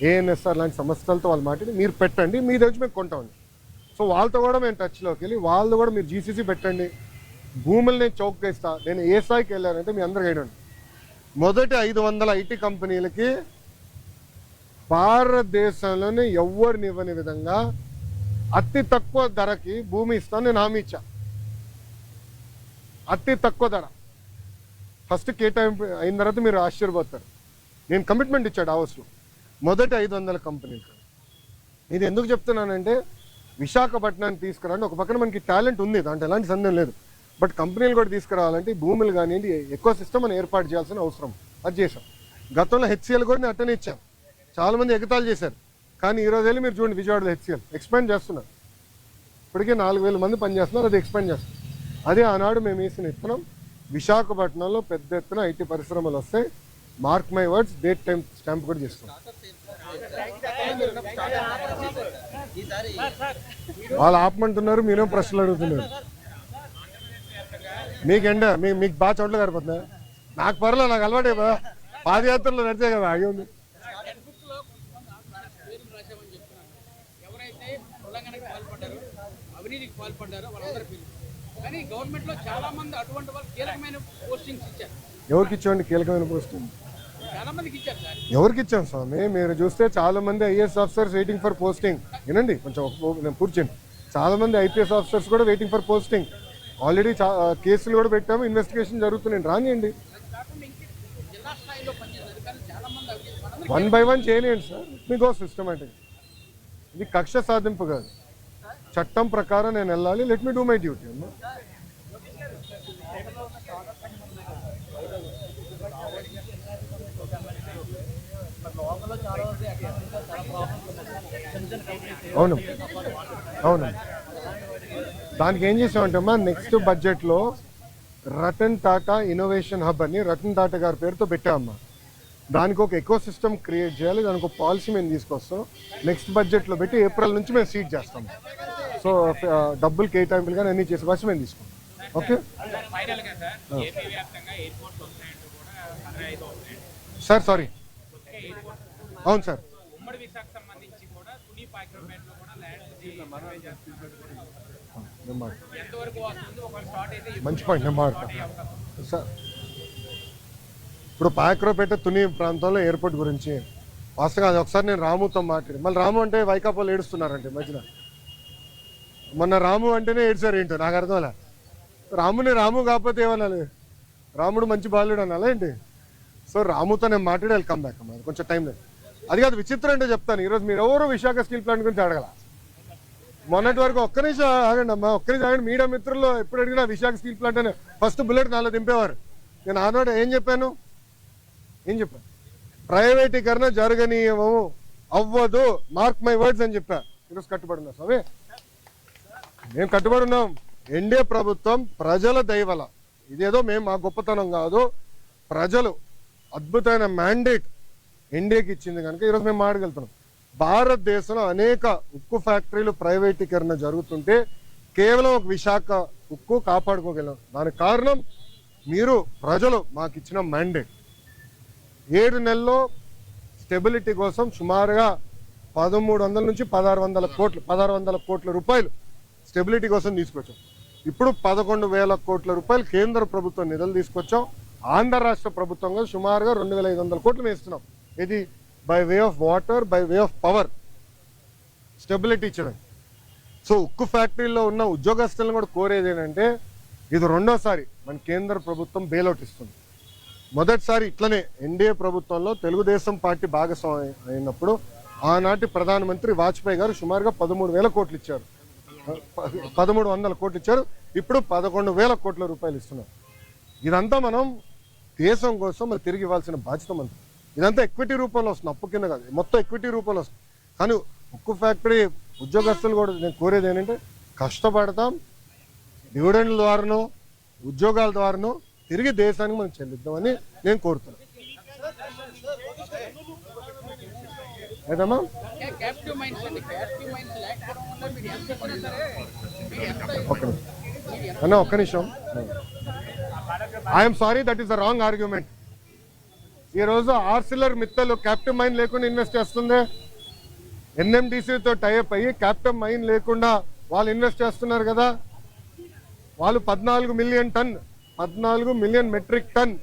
ఏఎన్ఎస్ఆర్ లాంటి సంస్థలతో వాళ్ళు మాట్లాడి మీరు పెట్టండి, మీ దగ్గర మేము కొంటామండి. సో వాళ్ళతో కూడా మేము టచ్లోకి వెళ్ళి వాళ్ళు కూడా మీరు జీసీసీ పెట్టండి, భూములు నేను చౌక్గా ఇస్తా. నేను ఏ స్థాయికి వెళ్ళానంటే మీ అందరికీ అయినండి, మొదటి 500 ఐటీ కంపెనీలకి భారతదేశంలోనే ఎవరిని ఇవ్వని విధంగా అతి తక్కువ ధరకి భూమి ఇస్తాను నేను హామీ ఇచ్చా. అతి తక్కువ ధర ఫస్ట్ కేటాయింపు అయిన తర్వాత మీరు ఆశ్చర్యపోతారు. నేను కమిట్మెంట్ ఇచ్చాడు డావోస్లో మొదటి 500 కంపెనీలు. ఇది ఎందుకు చెప్తున్నానంటే విశాఖపట్నాన్ని తీసుకురండి. ఒక పక్కన మనకి టాలెంట్ ఉంది, దాంట్లో ఎలాంటి సందేహం లేదు. బట్ కంపెనీలు కూడా తీసుకురావాలంటే భూములు కానివ్వండి, ఎక్కువ సిస్టమ్ మనం ఏర్పాటు చేయాల్సిన అవసరం. అది చేసాం. గతంలో హెచ్సిఎల్ కూడా నేను అట్టనే ఇచ్చాం. చాలామంది ఎగతాలు చేశారు. కానీ ఈరోజు వెళ్ళి మీరు చూడండి, విజయవాడలో హెచ్సిఎల్ ఎక్స్పాండ్ చేస్తున్నారు. ఇప్పటికే 4,000 మంది పనిచేస్తున్నారు, అది ఎక్స్పాండ్ చేస్తున్నారు. అదే ఆనాడు మేము వేసిన ఇస్తున్నాం. విశాఖపట్నంలో పెద్ద ఎత్తున ఐటీ పరిశ్రమలు వస్తాయి. Mark my words, date time stamp కూడా చేస్తాం. వాళ్ళు ఆపమంటున్నారు, మీరేం ప్రశ్నలు అడుగుతున్నారు. మీకు బాగా చోట్ల సరిపోతుందా? నాకు పర్లేదు, నాకు అలవాటే. పాదయాత్రలో నడిచే కదా ఆగి ఉంది. ఎవరికి ఇచ్చామండి కీలకమైన పోస్టింగ్? ఎవరికి ఇచ్చాం స్వామి? మీరు చూస్తే చాలా మంది IAS officers waiting for posting. వినండి కొంచెం, నేను కూర్చోండి. చాలా మంది ఐపీఎస్ ఆఫీసర్స్ కూడా వెయిటింగ్ ఫర్ పోస్టింగ్. ఆల్రెడీ కేసులు కూడా పెట్టాము, ఇన్వెస్టిగేషన్ జరుగుతున్నాయి. రానియండి, 1 by 1 చేయలేండి సార్. మీకు సిస్టమేటిక్. ఇది కక్ష సాధింపు కాదు, చట్టం ప్రకారం నేను వెళ్ళాలి. Let me do my duty అమ్మా. అవును అవును. దానికి ఏం చేసామంటే అమ్మా, నెక్స్ట్ బడ్జెట్లో రతన్ టాటా ఇన్నోవేషన్ హబ్ అని రతన్ టాటా గారి పేరుతో పెట్టామమ్మా. దానికి ఒక ఎకో సిస్టమ్ క్రియేట్ చేయాలి. దానికి ఒక పాలసీ మేము తీసుకొస్తాం. నెక్స్ట్ బడ్జెట్లో పెట్టి ఏప్రిల్ నుంచి మేము సీట్ చేస్తాం. సో డబ్బులు కేటాయింపులు కానీ అన్నీ చేసే భాష మేము తీసుకుంటాం. Okay sir, sorry. అవును సార్. మంచి పాయింట్, నేను మాట్లాడతాను సార్. ఇప్పుడు పాయక్రోపేట తుని ప్రాంతంలో ఎయిర్పోర్ట్ గురించి వాస్తవంగా అది ఒకసారి నేను రాముతో మాట్లాడి, మళ్ళీ రాము అంటే వైకాపాలు ఏడుస్తున్నారంటే మధ్యన. మొన్న రాము అంటేనే ఏడ్చారు ఏంటో నాకు అర్థంలే. రాముని రాము కాకపోతే ఏమనాలి? రాముడు మంచి బాలుడు అనాలా ఏంటి? సో రాముతో నేను మాట్లాడి వెల్కమ్ బ్యాక్ అమ్మా, కొంచెం టైం లేదు. అది కాదు, విచిత్రం అంటే చెప్తాను. ఈరోజు మీరు ఎవరు విశాఖ స్టీల్ ప్లాంట్ గురించి అడగల. మొన్నటి వరకు ఒక్క నిమిషం ఆగండి అమ్మా, ఒక్క నిమిషం ఆగండి. మీడియా మిత్రుల్లో ఎప్పుడు అడిగినా విశాఖ స్టీల్ ప్లాంట్ అని ఫస్ట్ బుల్లెట్ నాలో దింపేవారు. నేను ఆనాడు ఏం చెప్పాను? ప్రైవేటీకరణ జరగనీయము, అవ్వదు, మార్క్ మై వర్డ్స్ అని చెప్పా. ఈరోజు కట్టుబడి ఉన్నా స్వామి, మేము కట్టుబడి ఉన్నాం. ఎన్డీఏ ప్రభుత్వం ప్రజల దయవల, ఇదేదో మేము మా గొప్పతనం కాదు, ప్రజలు అద్భుతమైన మ్యాండేట్ ఎన్డీఏకి ఇచ్చింది కనుక ఈరోజు మేము మాట్లాడగలుగుతున్నాం. భారతదేశంలో అనేక ఉక్కు ఫ్యాక్టరీలు ప్రైవేటీకరణ జరుగుతుంటే కేవలం ఒక విశాఖ ఉక్కు కాపాడుకోగలం. దానికి కారణం మీరు ప్రజలు మాకు ఇచ్చిన మ్యాండేట్. 7 నెలల్లో స్టెబిలిటీ కోసం సుమారుగా 1,300 నుంచి 1,600 కోట్ల రూపాయలు స్టెబిలిటీ కోసం తీసుకొచ్చాం. ఇప్పుడు 11,000 కోట్ల రూపాయలు కేంద్ర ప్రభుత్వం నిధులు తీసుకొచ్చాం. ఆంధ్ర రాష్ట్ర ప్రభుత్వంగా సుమారుగా 2,500 కోట్లు వేస్తున్నాం. ఇది by way of water, by way of power stability ఇచ్చడం. సో ఉక్కు ఫ్యాక్టరీలో ఉన్న ఉద్యోగస్తులను కూడా కోరేది ఏంటంటే, ఇది రెండోసారి మన కేంద్ర ప్రభుత్వం బెయిలౌట్ ఇస్తుంది. మొదటిసారి ఇట్లనే ఎన్డీఏ ప్రభుత్వంలో తెలుగుదేశం పార్టీ భాగస్వామి అయినప్పుడు ఆనాటి ప్రధానమంత్రి వాజ్పేయి గారు సుమారుగా 13,000 కోట్లు ఇచ్చారు, 1,300 కోట్లు ఇచ్చారు. ఇప్పుడు 11,000 కోట్ల రూపాయలు ఇస్తున్నారు. ఇదంతా మనం దేశం కోసం మరి తిరిగి ఇవ్వాల్సిన బాధ్యత మనది. ఇదంతా ఎక్విటీ రూపంలో వస్తుంది, అప్పు కింద కాదు, మొత్తం ఎక్విటీ రూపంలో వస్తుంది. కానీ ఉక్కు ఫ్యాక్టరీ ఉద్యోగస్తులు కూడా నేను కోరేది ఏంటంటే కష్టపడతాం, డివిడెండ్ల ద్వారానో ఉద్యోగాల ద్వారానో తిరిగి దేశానికి మనం చెల్లిద్దామని నేను కోరుతున్నాను. ఏదమ్మా ఒక్క నిమిషం. I'm sorry, that is the wrong argument. ఈరోజు ఆర్సిలర్ మిత్తల్ క్యాప్టివ్ మైన్ లేకుండా ఇన్వెస్ట్ చేస్తుంది, ఎన్ఎండిసితో టైఅప్ అయ్యి క్యాప్టివ్ మైన్ లేకుండా వాళ్ళు ఇన్వెస్ట్ చేస్తున్నారు కదా. వాళ్ళు 14 మిలియన్ మెట్రిక్ టన్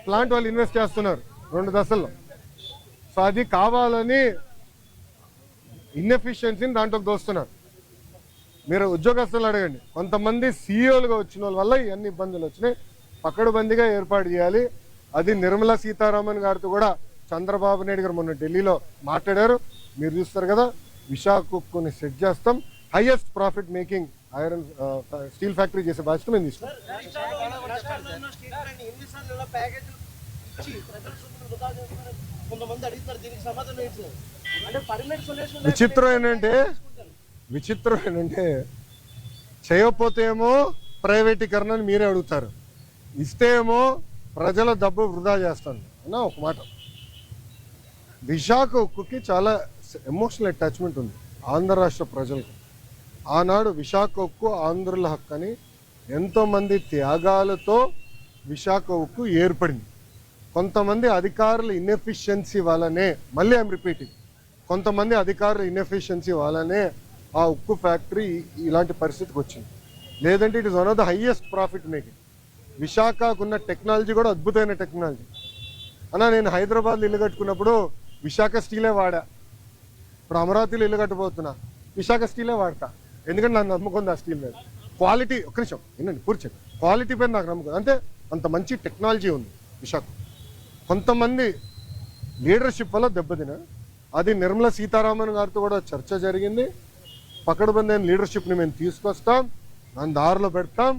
ప్లాంట్ వాళ్ళు ఇన్వెస్ట్ చేస్తున్నారు 2 దశల్లో. సో అది కావాలని ఇన్ఎఫిషియన్సీని దాంట్లోకి దోస్తున్నారు. మీరు ఉద్యోగస్తులు అడగండి, కొంతమంది సీఈఓలుగా వచ్చిన వాళ్ళ వల్ల ఇవన్నీ ఇబ్బందులు వచ్చినాయి. పకడ్బందీగా ఏర్పాటు చేయాలి. అది నిర్మలా సీతారామన్ గారితో కూడా చంద్రబాబు నాయుడు గారు మొన్న ఢిల్లీలో మాట్లాడారు. మీరు చూస్తారు కదా, విశాఖ ఉక్కుని సెట్ చేస్తాం, highest profit making iron steel factory చేసే బాధ్యత మేము తీసుకుంటాం. విచిత్రం ఏంటంటే చేయకపోతే ఏమో ప్రైవేటీకరణ అని మీరే అడుగుతారు, ఇస్తే ఏమో ప్రజల డబ్బు వృధా చేస్తాను అన్న. ఒక మాట, విశాఖ ఉక్కుకి చాలా ఎమోషనల్ అటాచ్మెంట్ ఉంది ఆంధ్ర రాష్ట్ర ప్రజలకు. ఆనాడు విశాఖ ఉక్కు ఆంధ్రుల హక్కు అని ఎంతోమంది త్యాగాలతో విశాఖ ఉక్కు ఏర్పడింది. కొంతమంది అధికారుల ఇన్ఎఫిషియన్సీ వల్లనే, మళ్ళీ ఐఎమ్ రిపీటింగ్, కొంతమంది అధికారుల ఇన్ఎఫిషియన్సీ వల్లనే ఆ ఉక్కు ఫ్యాక్టరీ ఇలాంటి పరిస్థితికి వచ్చింది. లేదంటే it is one of the highest profit making. విశాఖకు ఉన్న టెక్నాలజీ కూడా అద్భుతమైన టెక్నాలజీ అన్న. నేను హైదరాబాద్లో ఇల్లు కట్టుకున్నప్పుడు విశాఖ స్టీలే వాడా. ఇప్పుడు అమరావతిలో ఇల్లు కట్టబోతున్నా, విశాఖ స్టీలే వాడతా. ఎందుకంటే నాకు నమ్మకం ఉంది ఆ స్టీల్ మీద. క్వాలిటీ, ఒక్క నిమిషం వినండి పూర్తి, క్వాలిటీ పైన నాకు నమ్మకం. అంటే అంత మంచి టెక్నాలజీ ఉంది విశాఖ. కొంతమంది లీడర్షిప్ వల్ల దెబ్బతిన, అది నిర్మలా సీతారామన్ గారితో కూడా చర్చ జరిగింది. పకడ్బందీ లీడర్షిప్ని మేము తీసుకొస్తాం, దాని దారిలో పెడతాం,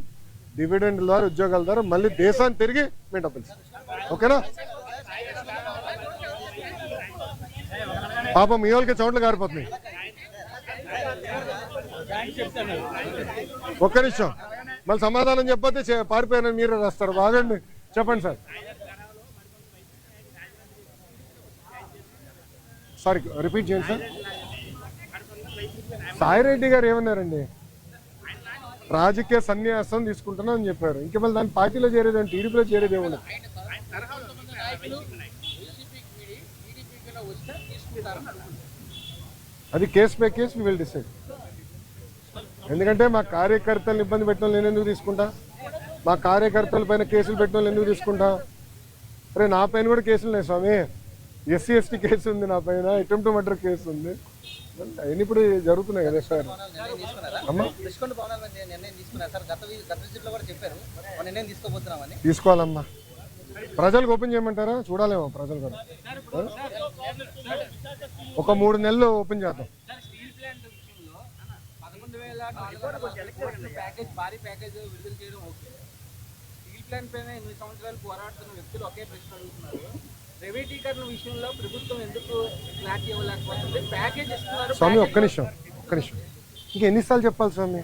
డివిడెండ్ ద్వారా ఉద్యోగాల ద్వారా మళ్ళీ దేశాన్ని తిరిగి మేము డబ్బులు ఇస్తాం. ఓకేనా? పాపం మీ వాళ్ళకి చోట్ల కారిపోతున్నాయి. ఒక్క నిమిషం, మళ్ళీ సమాధానం చెప్పతే పారిపోయానని మీరే రాస్తారు. బాగండి, చెప్పండి సార్. సారీ, రిపీట్ చేయండి సార్. సాయిరెడ్డి గారు ఏమన్నారండి? రాజకీయ సన్యాసం తీసుకుంటున్నా అని చెప్పారు. ఇంక మళ్ళీ దాని పార్టీలో చేరేది, టీడీపీలో చేరేది ఏమన్నా? అది case by case we will decide. ఎందుకంటే మా కార్యకర్తలను ఇబ్బంది పెట్టడం నేను ఎందుకు తీసుకుంటా? మా కార్యకర్తల పైన కేసులు పెట్టడం ఎందుకు తీసుకుంటా? అరే నా పైన కూడా కేసులు ఉన్నాయి స్వామి, ఎస్సీ ఎస్టీ కేసు ఉంది నా పైన, అటెంప్ట్ మర్డర్ కేసు ఉంది, అవన్నీ ఇప్పుడు జరుగుతున్నాయి కదా సార్. తీసుకోవాలమ్మా. ప్రజలకు ఓపెన్ చేయమంటారా? చూడాలేమో ప్రజలు కూడా. ఒక 3 నెలలు ఓపెన్ చేద్దాం. స్వామి ఒక్క నిమిషం, ఇంకా ఎన్నిసార్లు చెప్పాలి స్వామి?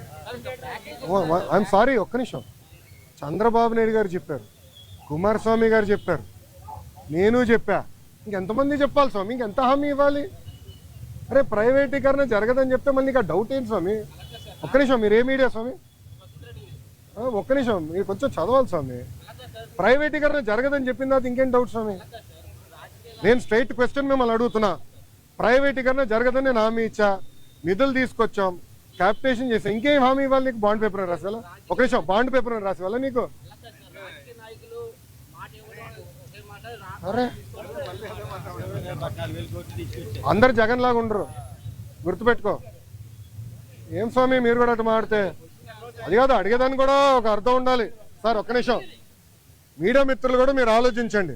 ఐఎమ్ సారీ, ఒక్క నిమిషం. చంద్రబాబు నాయుడు గారు చెప్పారు, కుమారస్వామి గారు చెప్పారు, నేను చెప్పా, ఇంకెంతమంది చెప్పాలి స్వామి? ఇంకెంత హామీ ఇవ్వాలి? అరే ప్రైవేటీకరణ జరగదని చెప్తే మళ్ళీ ఇంకా డౌట్ ఏంటి స్వామి? ఒక్క నిమిషం, మీరు ఏ మీడియా స్వామి? ఒక్క నిమిషం, మీరు కొంచెం చదవాలి స్వామి. ప్రైవేటీకరణ జరగదని చెప్పిన తర్వాత ఇంకేం డౌట్ స్వామి? నేను స్ట్రైట్ క్వశ్చన్ మిమ్మల్ని అడుగుతున్నా. ప్రైవేటీకరణ జరగదని నేను హామీ ఇచ్చా, నిధులు తీసుకొచ్చాం, క్యాపిటేషన్ చేసాం, ఇంకేం హామీ ఇవ్వాలి నీకు? బాండ్ పేపర్ రాసి వాళ్ళ? ఒక నిమిషం, బాండ్ పేపర్ రాసి వాళ్ళ నీకు? అరే అందరు జగన్ లాగా ఉండరు, గుర్తుపెట్టుకో. ఏం స్వామి మీరు కూడా అటు మాడితే? అది కాదు, అడిగేదాన్ని కూడా ఒక అర్థం ఉండాలి సార్. ఒక్క నిమిషం, మీడియా మిత్రులు కూడా మీరు ఆలోచించండి.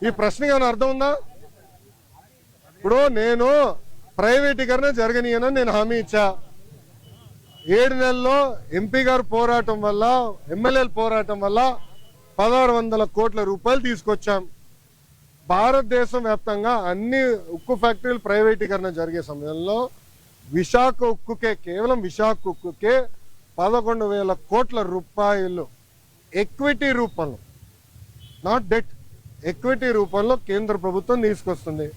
ఈ ప్రశ్నకి ఏమైనా అర్థం ఉందా? ఇప్పుడు నేను ప్రైవేటీకరణ జరగనీయనని నేను హామీ ఇచ్చా. 7 నెలల్లో ఎంపీ గారు పోరాటం వల్ల, ఎమ్మెల్యేల పోరాటం వల్ల 1600 కోట్ల రూపాయలు తీసుకొచ్చాం. భారతదేశం వ్యాప్తంగా అన్ని ఉక్కు ఫ్యాక్టరీలు ప్రైవేటీకరణ జరిగే సమయంలో విశాఖ ఉక్కుకే, కేవలం విశాఖ ఉక్కుకే 11,000 కోట్ల రూపాయలు ఎక్విటీ రూపంలో, నాట్ డెట్, ఎక్విటీ రూపంలో కేంద్ర ప్రభుత్వం తీసుకొస్తుంది.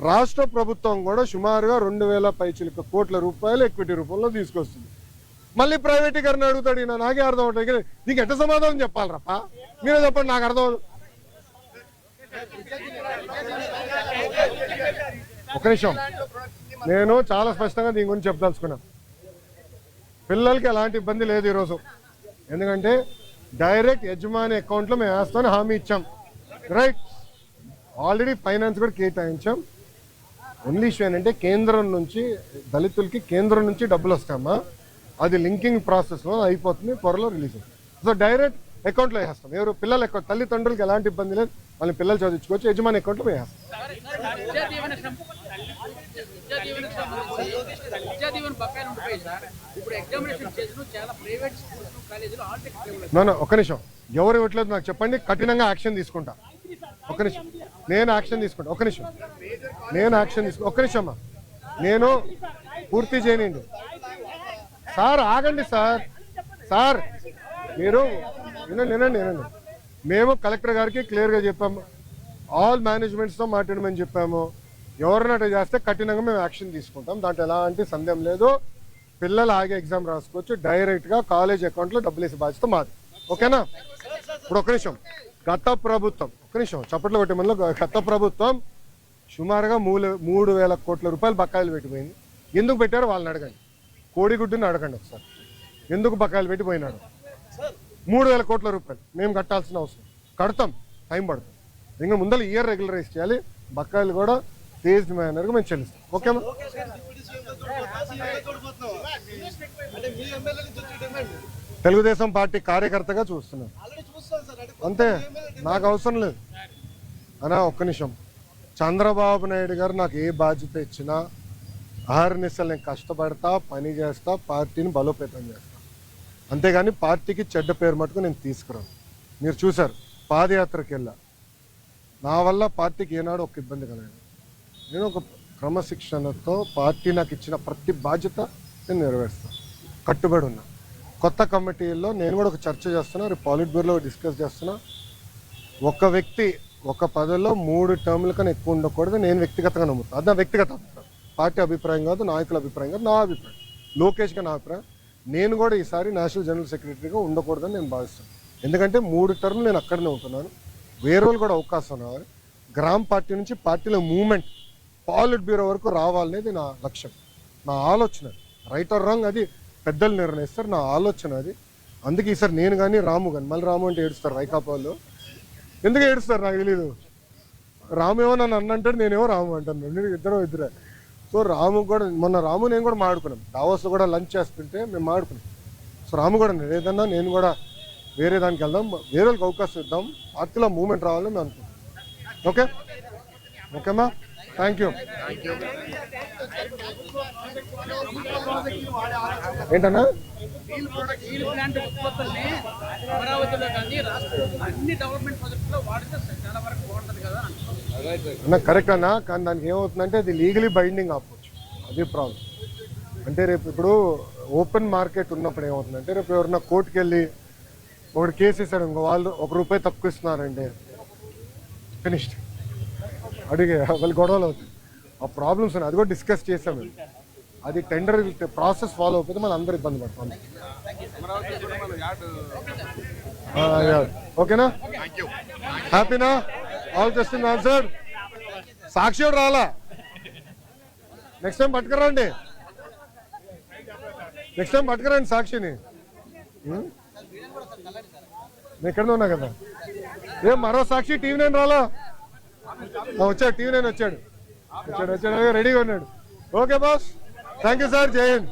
రాష్ట్ర ప్రభుత్వం కూడా సుమారుగా 2,000 పైచిలుక కోట్ల రూపాయలు ఎక్విటీ రూపంలో తీసుకొస్తుంది. మళ్ళీ ప్రైవేటీకరణ అడుగుతాడు. నాకే అర్థం అవుతుంది. నీకు ఎట్ట సమాధానం చెప్పాలి రప్ప, మీరే చెప్పండి, నాకు అర్థం. ఒక నిమిషం, నేను చాలా స్పష్టంగా దీని గురించి చెప్పదలుచుకున్నాను. పిల్లలకి ఎలాంటి ఇబ్బంది లేదు ఈరోజు, ఎందుకంటే డైరెక్ట్ యజమాని అకౌంట్లో మేము వేస్తామని హామీ ఇచ్చాం. రైట్, ఆల్రెడీ ఫైనాన్స్ కూడా కేటాయించాం. ఓన్లీ ఇష్యూ ఏంటంటే కేంద్రం నుంచి దళితులకి కేంద్రం నుంచి డబ్బులు వస్తామా, అది లింకింగ్ ప్రాసెస్లో అయిపోతుంది, త్వరలో రిలీజ్ అవుతుంది. సో డైరెక్ట్ అకౌంట్లో వేస్తాం. ఎవరు పిల్లల అకౌంట్, తల్లిదండ్రులకి ఎలాంటి ఇబ్బంది లేదు, వాళ్ళని పిల్లలు చదివించుకోవచ్చు, యజమాని అకౌంట్లో వేస్తాం. ఒక నిమిషం, ఎవరు ఇవ్వట్లేదు నాకు చెప్పండి, కఠినంగా యాక్షన్ తీసుకుంటా. ఒక నిమిషం, నేను యాక్షన్ తీసుకుంటా. ఒక నిమిషం, నేను యాక్షన్ తీసుకుంటా. ఒక నిమిషం అమ్మా, నేను పూర్తి చేయనండి. సార్ ఆగండి సార్, సార్ మీరు వినండి. మేము కలెక్టర్ గారికి క్లియర్గా చెప్పాము, ఆల్ మేనేజ్మెంట్స్తో మాట్లాడమని చెప్పాము. ఎవరిని అట్లా చేస్తే కఠినంగా మేము యాక్షన్ తీసుకుంటాం, దాంట్లో ఎలాంటి సందేహం లేదు. పిల్లలు ఆగే ఎగ్జామ్ రాసుకోవచ్చు, డైరెక్ట్గా కాలేజ్ అకౌంట్లో డబ్బులు వేసే బాధ్యత మాది. ఓకేనా? ఇప్పుడు ఒక నిమిషం, గత ప్రభుత్వం, ఒక నిమిషం చప్పట్లు కొట్టే మనలో, గత ప్రభుత్వం సుమారుగా 3,000 కోట్ల రూపాయలు బకాయిలు పెట్టిపోయింది. ఎందుకు పెట్టారో వాళ్ళని అడగండి, కోడిగుడ్డుని అడగండి ఒకసారి, ఎందుకు బకాయిలు పెట్టిపోయినాడు. 3,000 కోట్ల రూపాయలు మేము కట్టాల్సిన అవసరం, కడతాం, టైం పడుతుంది. ఇంకా ముందర ఇయర్ రెగ్యులరైజ్ చేయాలి, బకాయిలు కూడా ఫేజ్డ్ మేనర్గా మేము చెల్లిస్తాం. ఓకేమా? తెలుగుదేశం పార్టీ కార్యకర్తగా చూస్తున్నాను అంతే, నాకు అవసరం లేదు అనా. ఒక్క నిమిషం, చంద్రబాబు నాయుడు గారు నాకు ఏ బాధ్యత ఇచ్చినా అహర్నిశలు నేను కష్టపడతా, పని చేస్తా, పార్టీని బలోపేతం చేస్తా, అంతేగాని పార్టీకి చెడ్డ పేరు మటుకు నేను తీసుకురాను. మీరు చూశారు, పాదయాత్రకి వెళ్ళా, నా వల్ల పార్టీకి ఏనాడు ఒక ఇబ్బంది కలగదు. నేను ఒక క్రమశిక్షణతో పార్టీ నాకు ఇచ్చిన ప్రతి బాధ్యత నేను నెరవేరుస్తాను, కట్టుబడి ఉన్నా. కొత్త కమిటీల్లో నేను కూడా ఒక చర్చ చేస్తున్నా, రేపు పాలిట్ బ్యూరోలో డిస్కస్ చేస్తున్నా. ఒక వ్యక్తి ఒక పదవిలో 3 టర్ముల కన్నా ఎక్కువ ఉండకూడదు, నేను వ్యక్తిగతంగా నమ్ముతాను. అది నా వ్యక్తిగత అభిప్రాయం, పార్టీ అభిప్రాయం కాదు, నాయకుల అభిప్రాయం కాదు, నా అభిప్రాయం, లోకేష్గా నా అభిప్రాయం. నేను కూడా ఈసారి నేషనల్ జనరల్ సెక్రటరీగా ఉండకూడదని నేను భావిస్తాను. ఎందుకంటే 3 టర్ములు నేను అక్కడనే ఉంటున్నాను, వేరే వాళ్ళు కూడా అవకాశం రావాలి. గ్రామ పార్టీ నుంచి పార్టీలో మూవ్మెంట్ పాలిట్ బ్యూరో వరకు రావాలనేది నా లక్ష్యం, నా ఆలోచన. రైట్ ఆర్ రాంగ్ అది పెద్దలు నిర్ణయిస్తారు, నా ఆలోచన అది. అందుకే ఈసారి నేను కానీ రాము కానీ, మళ్ళీ రాము అంటే ఏడుస్తారు వైకాపా వాళ్ళు, ఎందుకు ఏడుస్తారు నాకు తెలీదు. రాము ఏమో నన్ను అన్నంటాడు, నేనేమో రాము అంటాను, నేను ఇద్దరే. సో రాము కూడా, మొన్న రాము నేను కూడా మాడుకున్నాం, దావోస్లో కూడా లంచ్ చేస్తుంటే మేము మాడుకున్నాం. సో రాము కూడా ఏదన్నా నేను కూడా వేరే దానికి వెళ్దాం, వేరే వాళ్ళకి అవకాశం ఇద్దాం, పార్టీలో మూవ్మెంట్ రావాలని మేము అనుకుంటాం. ఓకే ఓకేమ్మా, థ్యాంక్ యూ. ఏంటన్నా అన్న కరెక్ట్ అన్నా, కానీ దానికి ఏమవుతుందంటే అది లీగలీ బైండింగ్ ఆపవచ్చు, అది ప్రాబ్లం. అంటే రేపు ఇప్పుడు ఓపెన్ మార్కెట్ ఉన్నప్పుడు ఏమవుతుందంటే, రేపు ఎవరన్నా కోర్టుకు వెళ్ళి ఒకటి కేసు ఇస్తారు, ఇంకో వాళ్ళు ₹1 తక్కువ ఇస్తున్నారంటే ఫినిష్డ్, అడిగే వాళ్ళు గొడవలు అవుతుంది, ఆ ప్రాబ్లమ్స్ ఉన్నాయి. అది కూడా డిస్కస్ చేసాము, అది టెండర్ ప్రాసెస్ ఫాలో అయిపోతే మనం అందరూ ఇబ్బంది పడతాం. ఓకేనా, హ్యాపీనా? All question answer. సాక్షి రాలా, నెక్స్ట్ టైం పట్టుకురండి, నెక్స్ట్ టైం పట్టుకురండి సాక్షిని. నేను ఎక్కడనే ఉన్నా కదా, మరో సాక్షి TV9 రాలా, వచ్చాడు, TV9 వచ్చాడు, రెడీగా ఉన్నాడు. Okay boss, thank you sir, జై హింద్.